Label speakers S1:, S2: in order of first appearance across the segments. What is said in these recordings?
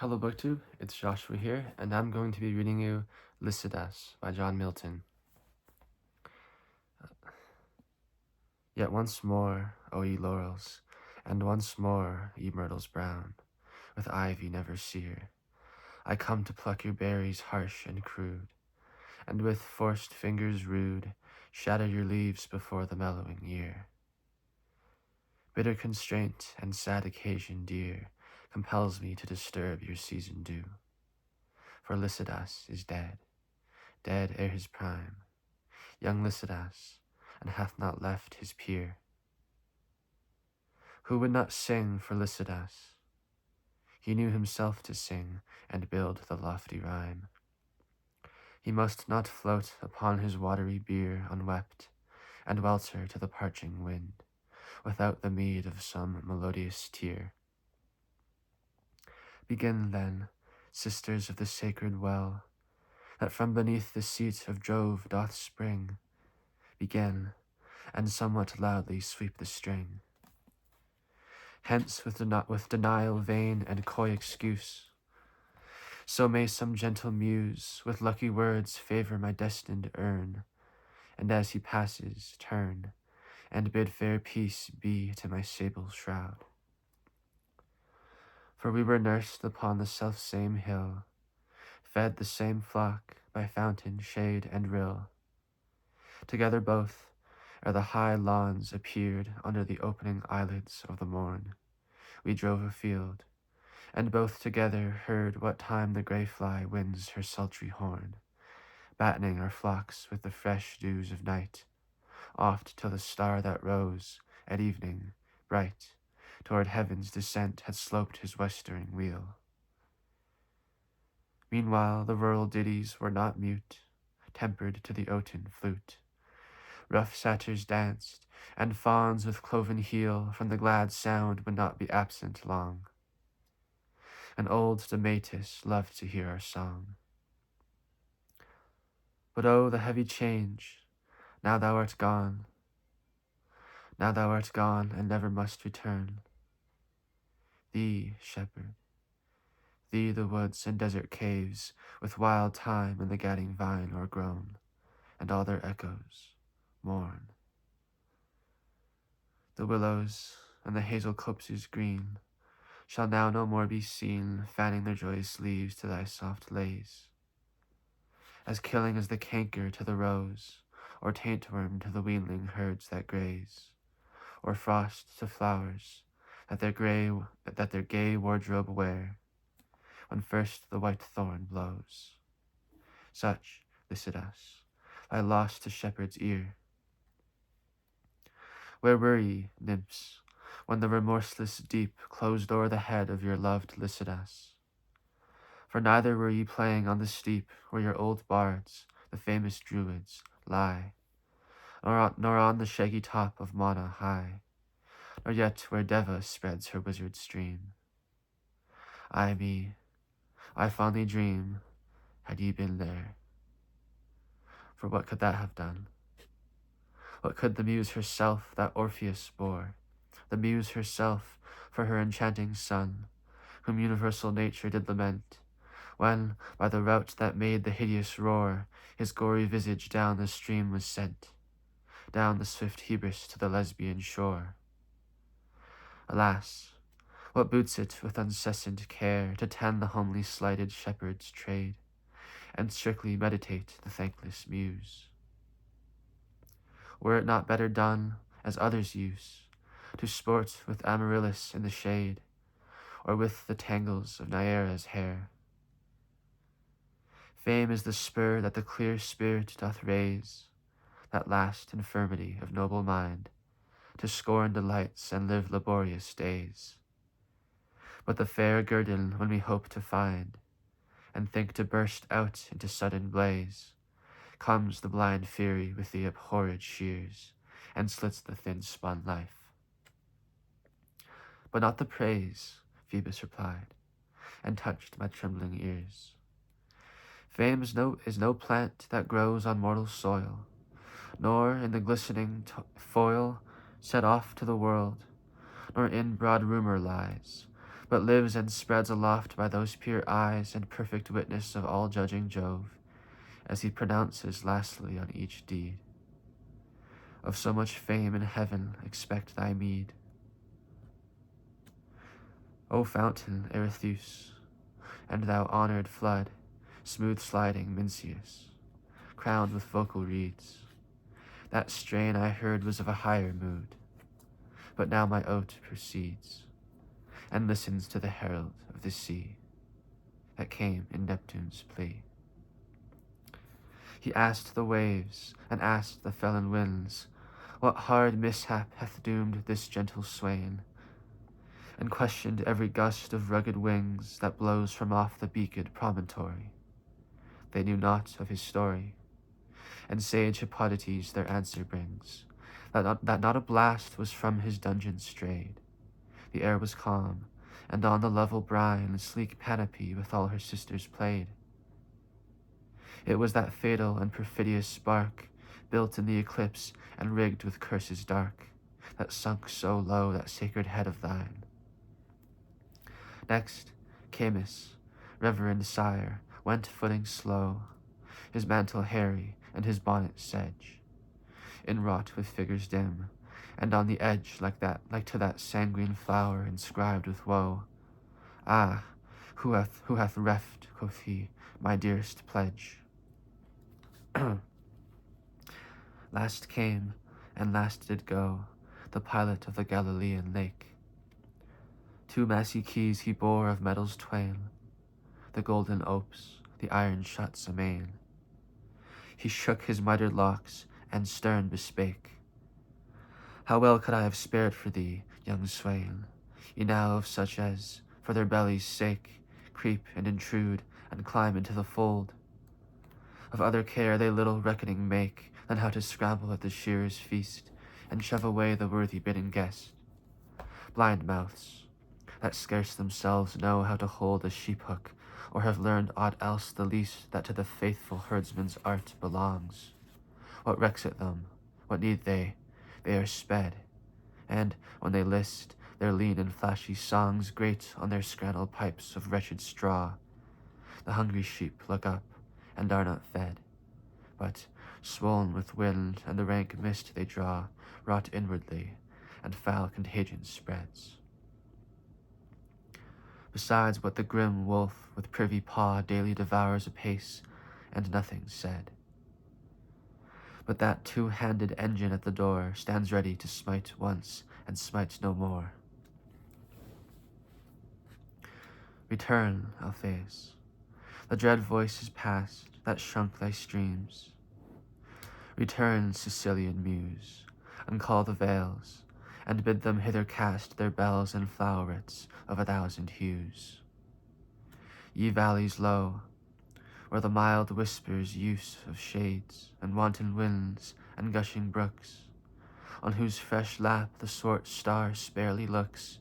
S1: Hello BookTube, it's Joshua here, and I'm going to be reading you Lycidas by John Milton. Yet once more, O ye laurels, and once more, ye myrtles brown, with ivy never sere, I come to pluck your berries harsh and crude, and with forced fingers rude, shatter your leaves before the mellowing year. Bitter constraint and sad occasion dear compels me to disturb your season due, for Lycidas is dead, dead ere his prime, young Lycidas, and hath not left his peer. Who would not sing for Lycidas? He knew himself to sing and build the lofty rhyme. He must not float upon his watery bier unwept, and welter to the parching wind, without the meed of some melodious tear. Begin then, sisters of the sacred well, that from beneath the seat of Jove doth spring. Begin, and somewhat loudly sweep the string. Hence with denial vain and coy excuse, so may some gentle muse with lucky words favor my destined urn, and as he passes turn, and bid fair peace be to my sable shroud. For we were nursed upon the self-same hill, fed the same flock by fountain, shade, and rill. Together both, ere the high lawns appeared under the opening eyelids of the morn, we drove afield, and both together heard what time the grey fly winds her sultry horn, battening our flocks with the fresh dews of night, oft till the star that rose at evening, bright, toward heaven's descent had sloped his westering wheel. Meanwhile the rural ditties were not mute, tempered to the oaten flute. Rough satyrs danced, and fawns with cloven heel from the glad sound would not be absent long. And old Demætus loved to hear our song. But oh, the heavy change, now thou art gone. Now thou art gone, and never must return. Thee, shepherd, thee the woods and desert caves, with wild thyme and the gadding vine o'ergrown, and all their echoes, mourn. The willows and the hazel copses green shall now no more be seen, fanning their joyous leaves to thy soft lays. As killing as the canker to the rose, or taintworm to the weanling herds that graze, or frost to flowers that their gay wardrobe wear, when first the white thorn blows. Such, Lycidas, lie lost to shepherd's ear. Where were ye, nymphs, when the remorseless deep closed o'er the head of your loved Lycidas? For neither were ye playing on the steep where your old bards, the famous Druids, lie, nor on the shaggy top of Mana high, nor yet where Deva spreads her wizard stream. Ay me, I fondly dream, had ye been there. For what could that have done? What could the muse herself that Orpheus bore, the muse herself for her enchanting son, whom universal nature did lament, when, by the rout that made the hideous roar, his gory visage down the stream was sent, down the swift Hebrus to the Lesbian shore? Alas, what boots it with uncessant care to tend the homely slighted shepherd's trade, and strictly meditate the thankless muse? Were it not better done, as others use, to sport with Amaryllis in the shade, or with the tangles of Neaera's hair? Fame is the spur that the clear spirit doth raise, that last infirmity of noble mind, to scorn delights and live laborious days. But the fair guerdon when we hope to find, and think to burst out into sudden blaze, comes the blind fury with the abhorred shears, and slits the thin-spun life. But not the praise, Phoebus replied, and touched my trembling ears. Fame is no plant that grows on mortal soil, nor in the glistening foil set off to the world, nor in broad rumor lies, but lives and spreads aloft by those pure eyes and perfect witness of all judging Jove, as he pronounces lastly on each deed. Of so much fame in heaven expect thy meed. O fountain Erethus, and thou honored flood, smooth-sliding Mincius, crowned with vocal reeds, that strain I heard was of a higher mood, but now my oat proceeds, and listens to the herald of the sea, that came in Neptune's plea. He asked the waves, and asked the felon winds, what hard mishap hath doomed this gentle swain, and questioned every gust of rugged wings that blows from off the beaked promontory. They knew not of his story, and sage Hippocrates their answer brings, that not a blast was from his dungeon strayed. The air was calm, and on the level brine sleek Panoply with all her sisters played. It was that fatal and perfidious spark, built in the eclipse and rigged with curses dark, that sunk so low that sacred head of thine. Next, Camus, reverend sire, went footing slow, his mantle hairy and his bonnet sedge, inwrought with figures dim, and on the edge like to that sanguine flower inscribed with woe. Ah, who hath reft, quoth he, my dearest pledge? Last came, and last did go, the pilot of the Galilean lake. 2 massy keys he bore of metals twain, the golden opes, the iron shuts amain. He shook his mitred locks, and stern bespake, how well could I have spared for thee, young swain, enow of such as, for their bellies' sake, creep and intrude, and climb into the fold. Of other care they little reckoning make than how to scramble at the shearer's feast, and shove away the worthy bidden guest. Blind mouths, that scarce themselves know how to hold a sheep-hook, or have learned aught else the least that to the faithful herdsman's art belongs. What recks it them? What need they? They are sped, and, when they list, their lean and flashy songs grate on their scrannel pipes of wretched straw. The hungry sheep look up, and are not fed, but, swoln with wind and the rank mist they draw, rot inwardly, and foul contagion spreads. Besides what the grim wolf with privy paw daily devours apace, and nothing said. But that 2-handed engine at the door stands ready to smite once, and smite no more. Return, Alpheus. The dread voice is past, that shrunk thy streams. Return, Sicilian muse, uncall the vales, and bid them hither cast their bells and flowerets of 1,000 hues. Ye valleys low, where the mild whispers use of shades, and wanton winds, and gushing brooks, on whose fresh lap the swart star sparely looks,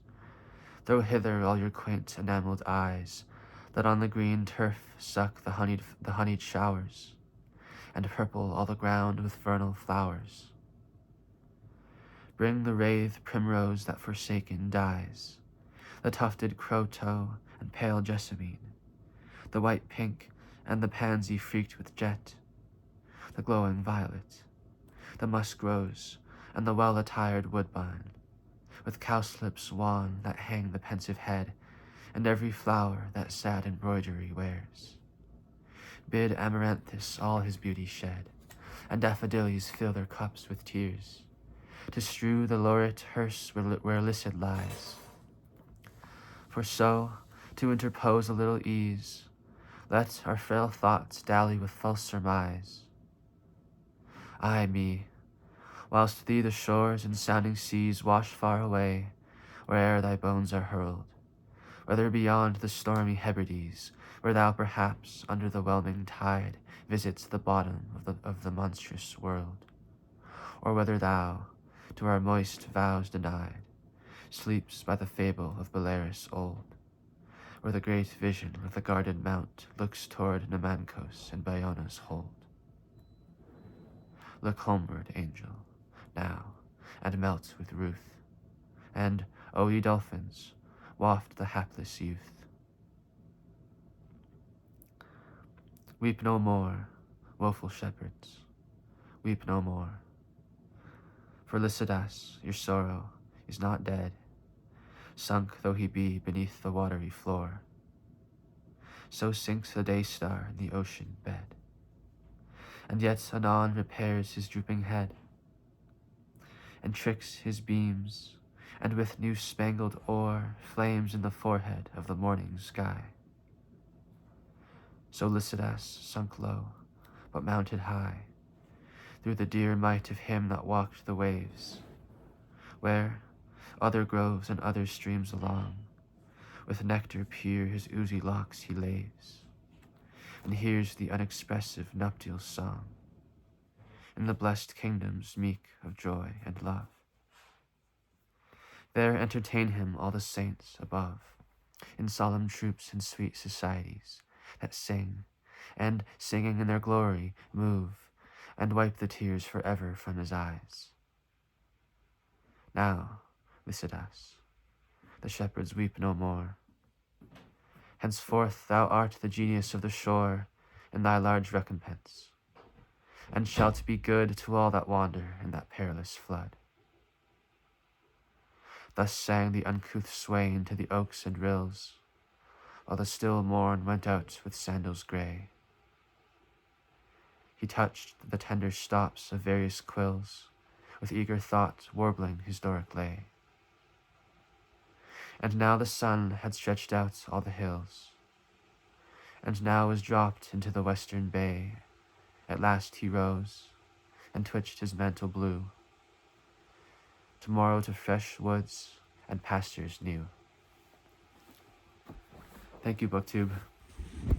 S1: throw hither all your quaint enamelled eyes, that on the green turf suck the honeyed showers, and purple all the ground with vernal flowers. Bring the wreathed primrose that forsaken dies, the tufted crow-toe and pale jessamine, the white pink and the pansy freaked with jet, the glowing violet, the musk rose, and the well-attired woodbine, with cowslips wan that hang the pensive head, and every flower that sad embroidery wears. Bid Amaranthus all his beauty shed, and daffodillies fill their cups with tears, to strew the laureate hearse where Lycidas lies. For so, to interpose a little ease, let our frail thoughts dally with false surmise. Ay me, whilst thee the shores and sounding seas wash far away, where'er thy bones are hurled, whether beyond the stormy Hebrides, where thou perhaps under the whelming tide visits the bottom of the monstrous world, or whether thou, to our moist vows denied, sleeps by the fable of Bellerus old, where the great vision of the guarded mount looks toward Namancos and Bayona's hold. Look homeward, angel, now, and melt with ruth, and, O ye dolphins, waft the hapless youth. Weep no more, woeful shepherds, weep no more. For Lycidas, your sorrow, is not dead, sunk though he be beneath the watery floor. So sinks the day-star in the ocean bed, and yet anon repairs his drooping head, and tricks his beams, and with new-spangled ore flames in the forehead of the morning sky. So Lycidas sunk low, but mounted high, through the dear might of him that walked the waves, where other groves and other streams along, with nectar pure his oozy locks he laves, and hears the unexpressive nuptial song, in the blessed kingdoms meek of joy and love. There entertain him all the saints above, in solemn troops and sweet societies, that sing, and, singing in their glory, move, and wipe the tears forever from his eyes. Now, Lycidas, the shepherds weep no more. Henceforth thou art the genius of the shore in thy large recompense, and shalt be good to all that wander in that perilous flood. Thus sang the uncouth swain to the oaks and rills, while the still morn went out with sandals grey. He touched the tender stops of various quills, with eager thought warbling his Doric lay. And now the sun had stretched out all the hills, and now was dropped into the western bay. At last he rose, and twitched his mantle blue, tomorrow to fresh woods and pastures new. Thank you, BookTube.